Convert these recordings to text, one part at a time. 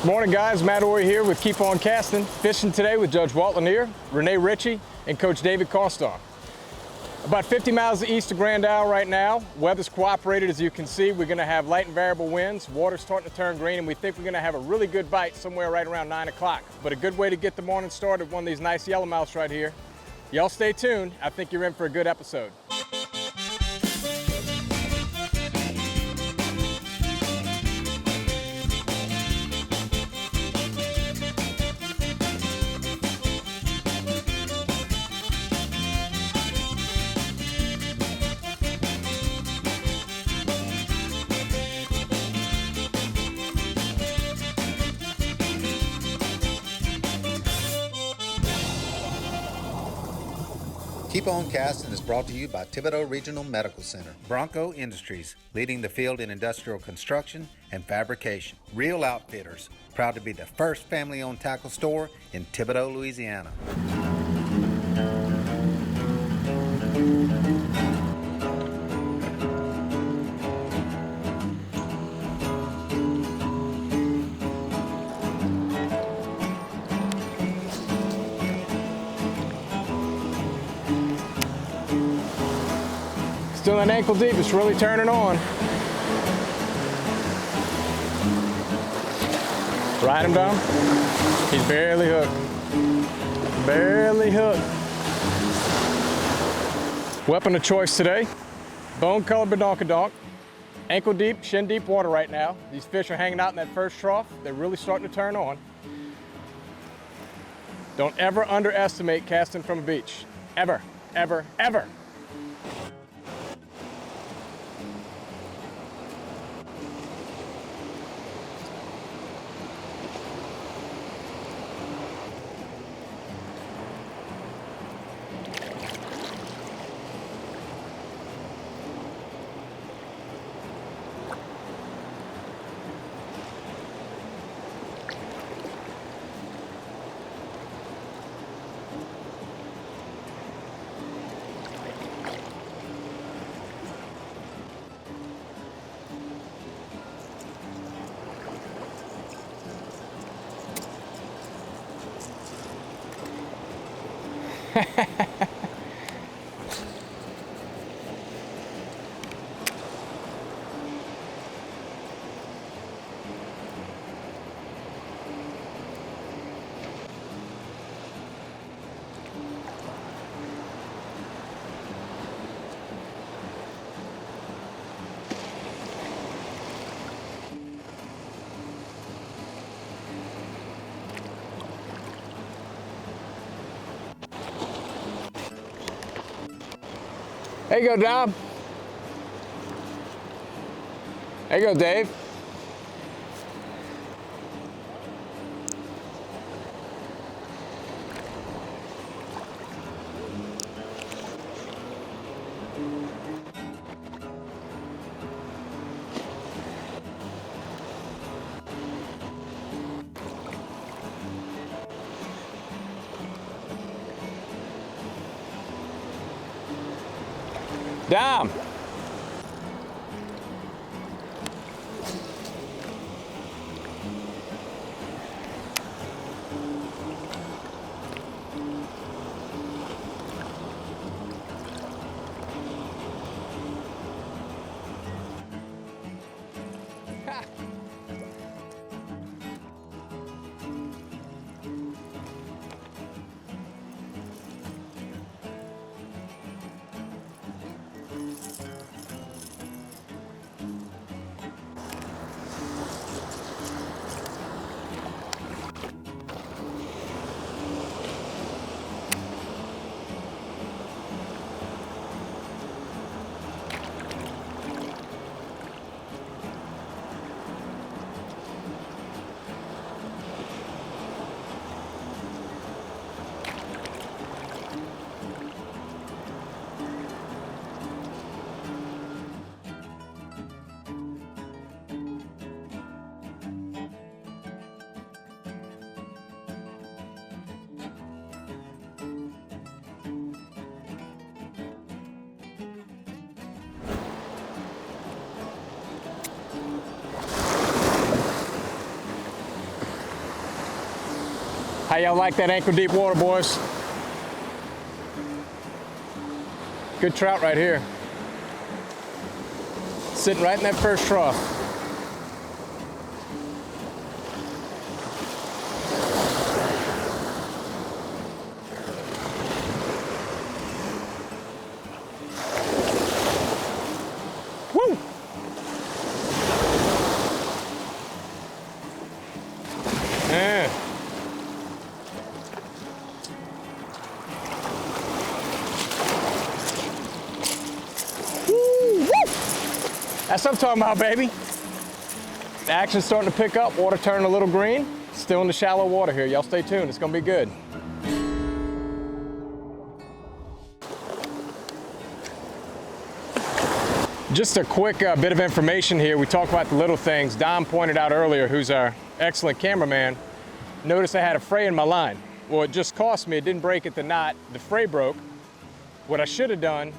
Morning guys, Matt Ory here with Keep On Casting. Fishing today with Judge Walt Lanier, Renee Ritchie, and Coach David Costar. About 50 miles east of Grand Isle right now. Weather's cooperated, as you can see. We're gonna have light and variable winds. Water's starting to turn green, and we think we're gonna have a really good bite somewhere right around 9 o'clock. But a good way to get the morning started, one of these nice yellowmouths right here. Y'all stay tuned. I think you're in for a good episode. Keep On Casting is brought to you by Thibodaux Regional Medical Center. Bronco Industries, leading the field in industrial construction and fabrication. Real Outfitters, proud to be the first family-owned tackle store in Thibodaux, Louisiana. Still in ankle deep, it's really turning on. Ride him down. He's barely hooked. Barely hooked. Weapon of choice today, bone-colored badonkadonk. Ankle deep, shin deep water right now. These fish are hanging out in that first trough. They're really starting to turn on. Don't ever underestimate casting from a beach. Ever, ever, ever. There you go, Dom. There you go, Dave. Dom. How y'all like that ankle deep water, boys? Good trout right here. Sitting right in that first trough. Woo! Yeah. That's what I'm talking about, baby. The action's starting to pick up, water turning a little green. Still in the shallow water here. Y'all stay tuned, it's gonna be good. Just a quick bit of information here. We talk about the little things. Dom pointed out earlier, who's our excellent cameraman, noticed I had a fray in my line. Well, it just cost me, it didn't break at the knot, the fray broke. What I should have done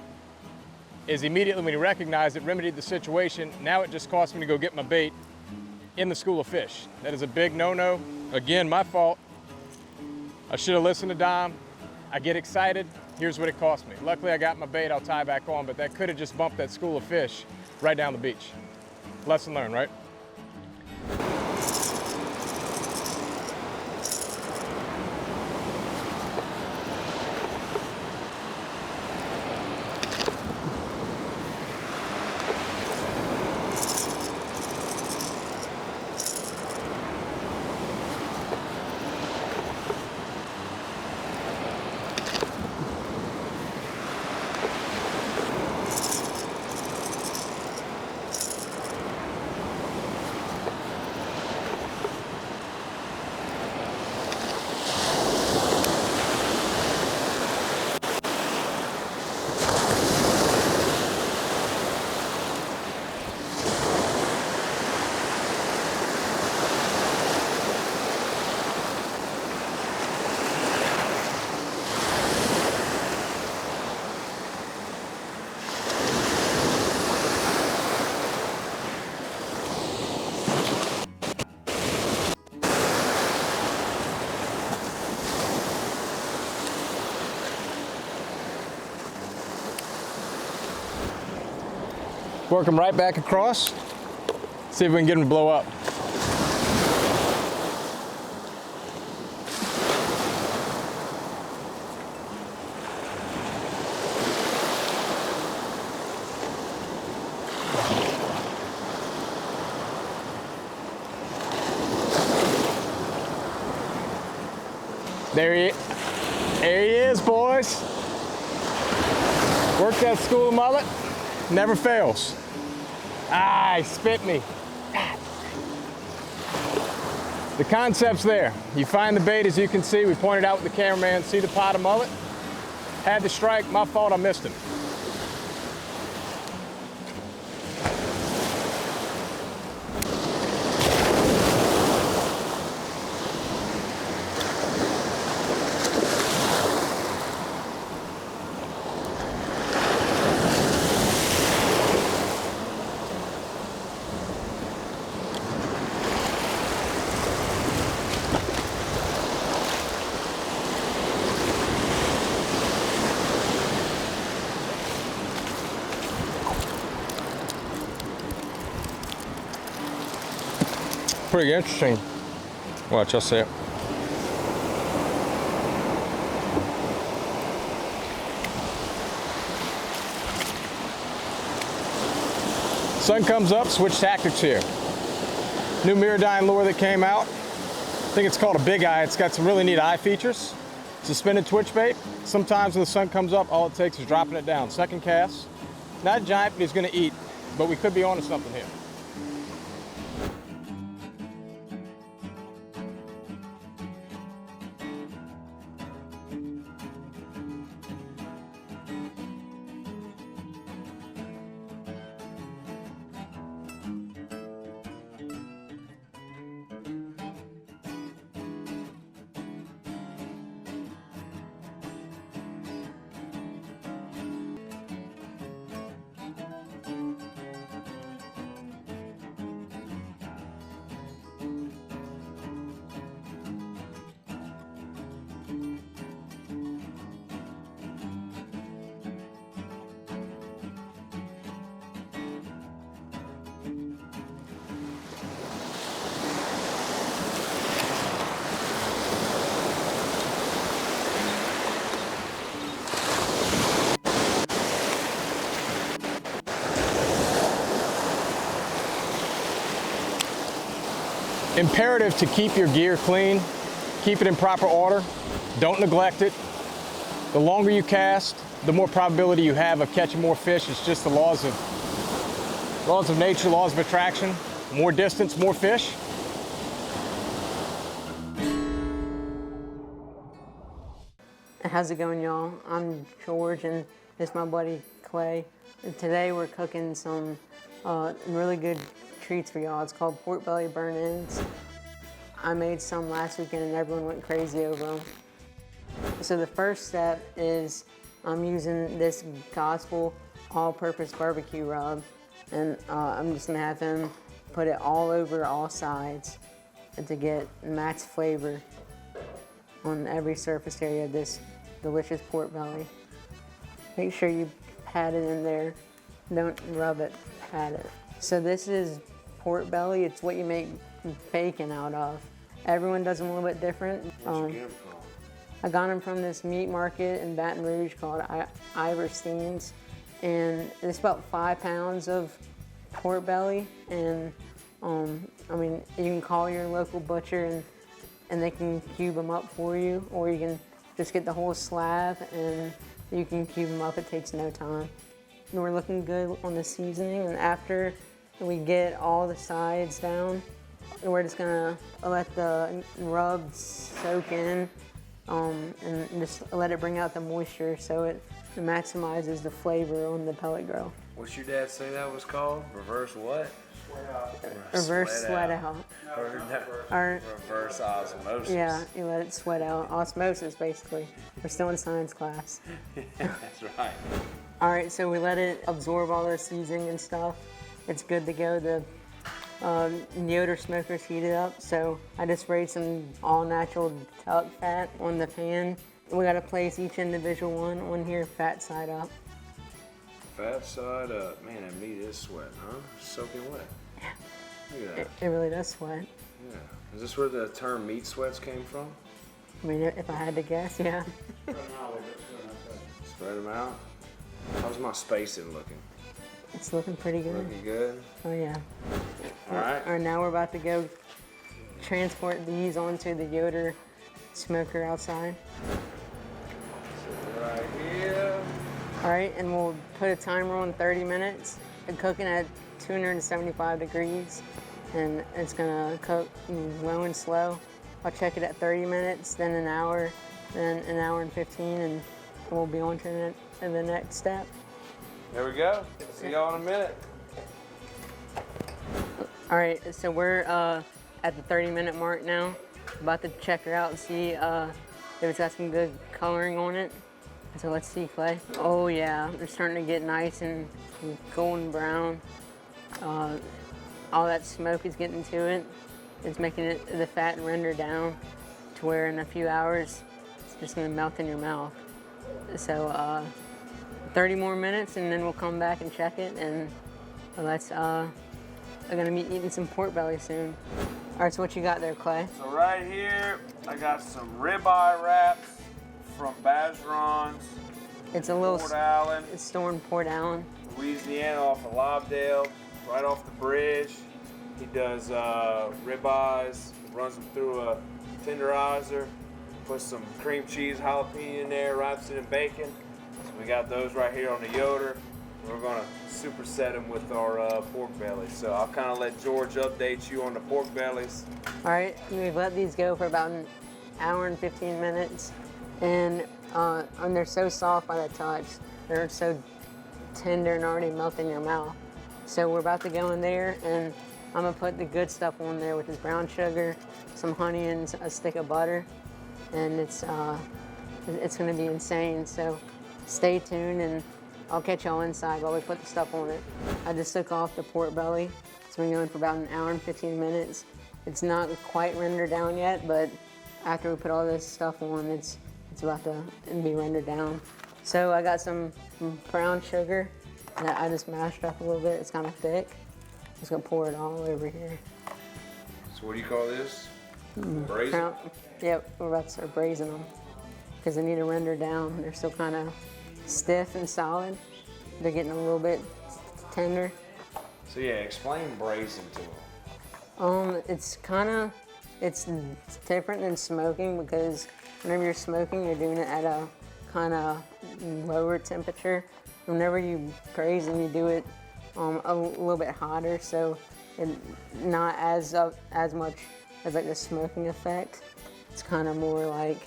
is immediately when he recognized it, remedied the situation. Now it just cost me to go get my bait in the school of fish. That is a big no-no. Again, my fault. I should have listened to Dom. I get excited. Here's what it cost me. Luckily, I got my bait. I'll tie back on, but that could have just bumped that school of fish right down the beach. Lesson learned, right? Work them right back across. See if we can get them to blow up. There he is, boys. Work that school of mullet. Never fails. Ah, he spit me. The concept's there. You find the bait, as you can see. We pointed out with the cameraman. See the pot of mullet? Had the strike. My fault, I missed him. Pretty interesting. Watch, I'll see it. Sun comes up, switch tactics here. New Miradyne lure that came out. I think it's called a big eye. It's got some really neat eye features. Suspended twitch bait. Sometimes when the sun comes up, all it takes is dropping it down. Second cast. Not giant, but he's gonna eat. But we could be onto something here. Imperative to keep your gear clean, keep it in proper order, don't neglect it. The longer you cast, the more probability you have of catching more fish. It's just the laws of nature, laws of attraction. More distance, more fish. How's it going, y'all? I'm George, and this is my buddy Clay. And today we're cooking some really good treats for y'all. It's called pork belly burn-ins. I made some last weekend and everyone went crazy over them. So the first step is I'm using this Gospel all-purpose barbecue rub, and I'm just gonna have him put it all over all sides and to get max flavor on every surface area of this delicious pork belly. Make sure you pat it in there. Don't rub it, pat it. So this is pork belly. It's what you make bacon out of. Everyone does them a little bit different. Where'd you get them from? I got them from this meat market in Baton Rouge called Iverstein's, and it's about 5 pounds of pork belly. And I mean, you can call your local butcher and they can cube them up for you, or you can just get the whole slab and you can cube them up. It takes no time. And we're looking good on the seasoning, and after we get all the sides down, we're just gonna let the rub soak in and just let it bring out the moisture so it maximizes the flavor on the pellet grill. What's your dad say that was called? Reverse what? Reverse sweat out. Or, Reverse osmosis. yeah, you let it sweat out. Osmosis, basically. We're still in science class. That's right. All right, so we let it absorb all the seasoning and stuff. It's good to go. The Yoder smoker's heated up, so I just sprayed some all-natural talc fat on the pan. We gotta place each individual one on here, fat side up. Fat side up. Man, that meat is sweating, huh? Soaking wet. Look at that. It really does sweat. Yeah. Is this where the term meat sweats came from? I mean, if I had to guess, yeah. Spread them out. How's my spacing looking? It's looking pretty good. Looking good? Oh, yeah. All right. All right, now we're about to go transport these onto the Yoder smoker outside. So right here. All right, and we'll put a timer on 30 minutes and cooking at 275 degrees, and it's gonna cook low and slow. I'll check it at 30 minutes, then an hour, then an hour and 15, and we'll be on to the next step. There we go. See y'all in a minute. All right, so we're at the 30-minute mark now. About to check her out and see if it's got some good coloring on it. So let's see, Clay. Oh yeah, they're starting to get nice and golden brown. All that smoke is getting to it. It's making the fat render down to where in a few hours it's just gonna melt in your mouth. So 30 more minutes and then we'll come back and check it, and I'm gonna be eating some pork belly soon. All right, so what you got there, Clay? So right here, I got some ribeye wraps from Bazeron's. It's a little. Port Allen, It's stored in Port Allen. Louisiana, off of Lobdell, right off the bridge. He does ribeyes, runs them through a tenderizer, puts some cream cheese, jalapeno in there, wraps it in bacon. So we got those right here on the Yoder. We're gonna superset them with our pork bellies. So I'll kind of let George update you on the pork bellies. All right, we've let these go for about an hour and 15 minutes, and they're so soft by the touch. They're so tender and already melt in your mouth. So we're about to go in there, and I'm gonna put the good stuff on there, which is brown sugar, some honey, and a stick of butter, and it's gonna be insane. So stay tuned, and I'll catch y'all inside while we put the stuff on it. I just took off the pork belly. It's been going for about an hour and 15 minutes. It's not quite rendered down yet, but after we put all this stuff on, it's about to be rendered down. So I got some brown sugar that I just mashed up a little bit. It's kind of thick. Just gonna pour it all over here. So what do you call this? Braised? Yep, we're about to start braising them because they need to render down. They're still kind of stiff and solid. They're getting a little bit tender. So yeah, explain braising to them. It's different than smoking because whenever you're smoking, you're doing it at a kind of lower temperature. Whenever you braise and you do it a little bit hotter, so it not as much as like the smoking effect. It's kind of more like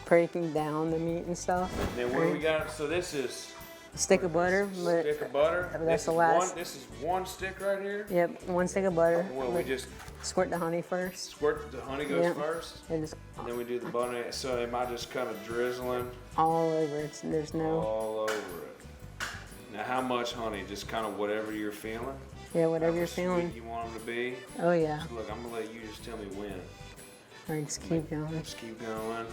breaking down the meat and stuff. Then what do we got? So this is Stick of butter, but stick of butter. that's the last. This is one stick right here. Yep, 1 stick of butter. Well, we just Squirt the honey first. squirt the honey goes Yep. first, And just and then we do the butter. So am I just kind of drizzling all over it. There's no. all over it? Now, how much honey? Just kind of whatever you're feeling. Yeah, whatever you're Sweet feeling. you want them to be. Oh yeah. Look, I'm gonna let you just tell me when. All right, just keep going. Just keep going.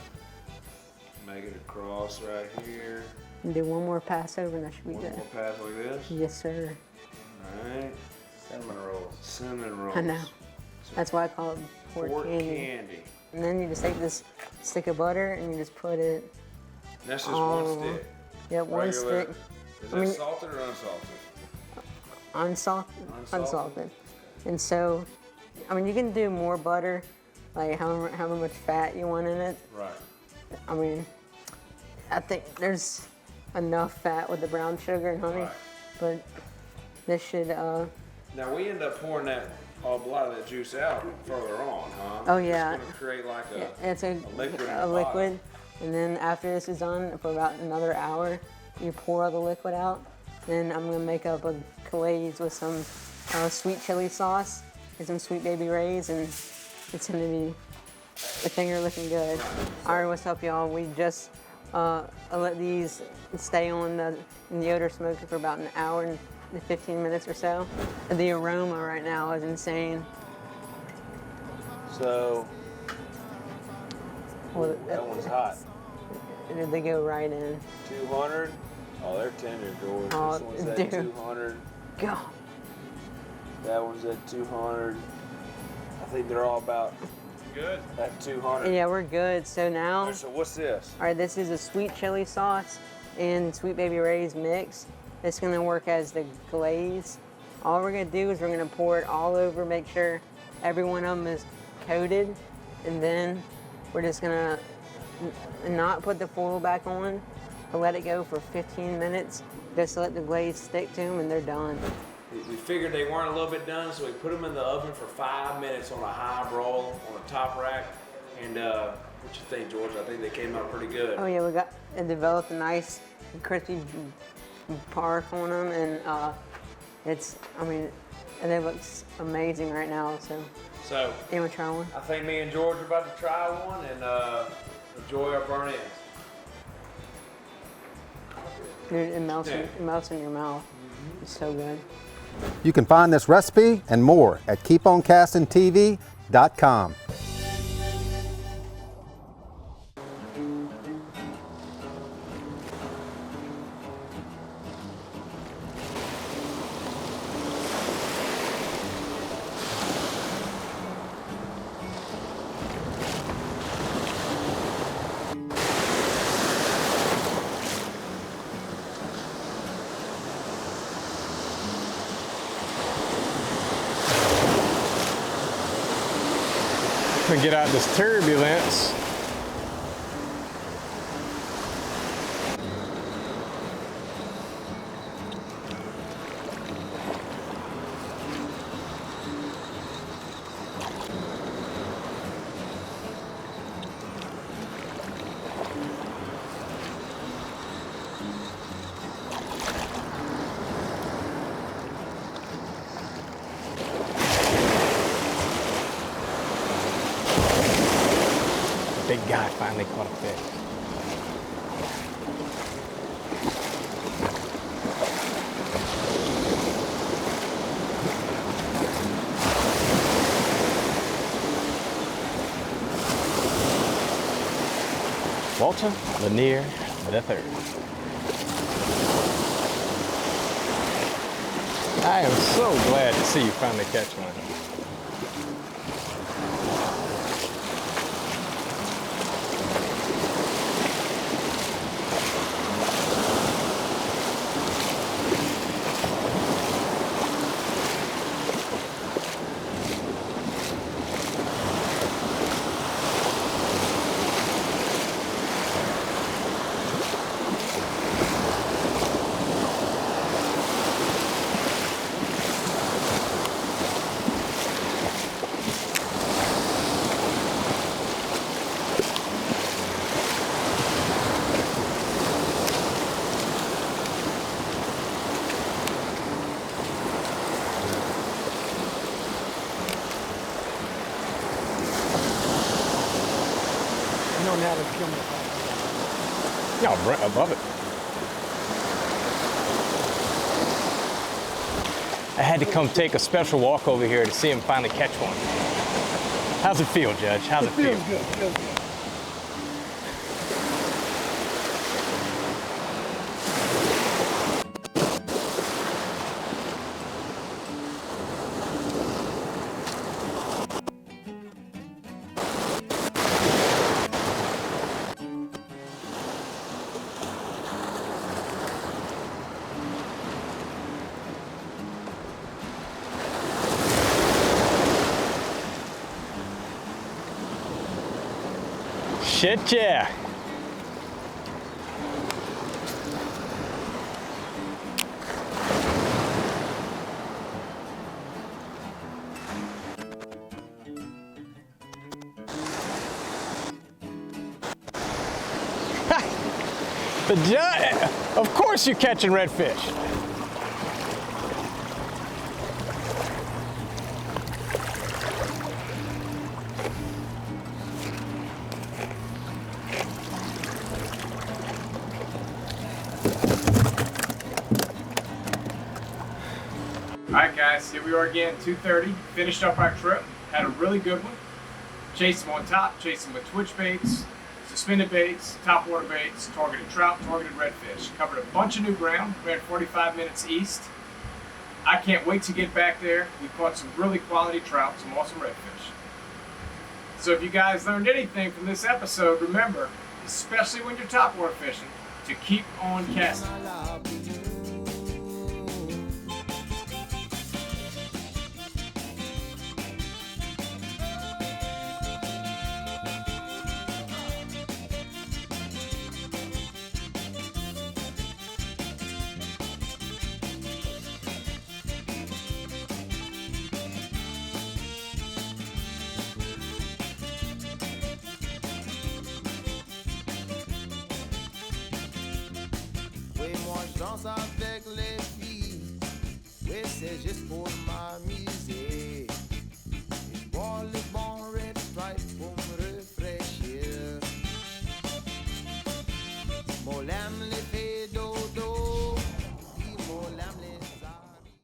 Make it across right here. And do one more pass over, and that should be One good. more pass like this. Yes, sir. All right. Cinnamon rolls. Cinnamon rolls. I know. That's why I call it pork candy. candy. And then you just take this stick of butter and you just put it. That's just Oh, one stick. Yep, one Regular. stick. Is I that mean- salted or unsalted? Unsalted. Unsalted? Unsalted. And so, I mean, you can do more butter, like however much fat you want in it. Right. I mean, I think there's enough fat with the brown sugar and honey, Right. but this should. Now we end up pouring a lot of that juice out further on, huh? Oh, yeah. It's gonna create like It's a liquid in the a bottom. liquid, and then after this is done, for about another hour, you pour all the liquid out. Then I'm gonna make up a glaze with some sweet chili sauce and some Sweet Baby Ray's, and it's gonna be the finger looking good. All right, what's up, y'all? We just let these stay on in the odor smoker for about an hour and 15 minutes or so. The aroma right now is insane. So Well, that one's hot. they go right in. 200. Oh, they're tender, George. Oh, This one's at dude. 200. Go. That one's at 200. I think they're all about good at 200. Yeah, we're good. So now, So what's this? all right, this is a sweet chili sauce and Sweet Baby Ray's mix. It's gonna work as the glaze. All we're gonna do is we're gonna pour it all over, make sure every one of them is coated, and then we're just gonna not put the foil back on, but let it go for 15 minutes, just to let the glaze stick to them, and they're done. We figured they weren't a little bit done, so we put them in the oven for 5 minutes on a high broil on a top rack. And what you think, George? I think they came out pretty good. Oh yeah, we got and developed a nice crispy bark on them, and and they look amazing right now. So, So you wanna try one? I think me and George are about to try one and enjoy our burn ends. Dude, it melts, Yeah. it melts in your mouth. It's so good. You can find this recipe and more at keeponcastingtv.com. To get out this turbulence. Big guy finally caught a fish. Walter Lanier III. I am so glad to see you finally catch one. learn how to kill them. Yeah, I love it. I had to come take a special walk over here to see him finally catch one. How's it feel, Judge? How's it feel? Feels good, feels good. Shit, yeah. The judge, of course you're catching redfish. Alright guys, here we are again, 2:30. Finished up our trip. Had a really good one. Chased them on top, chased them with twitch baits, suspended baits, topwater baits, targeted trout, targeted redfish. Covered a bunch of new ground. We had 45 minutes east. I can't wait to get back there. We caught some really quality trout, some awesome redfish. So if you guys learned anything from this episode, remember, especially when you're topwater fishing, to keep on casting. Oui, moi je danse avec les filles. Oui, c'est juste pour mamie.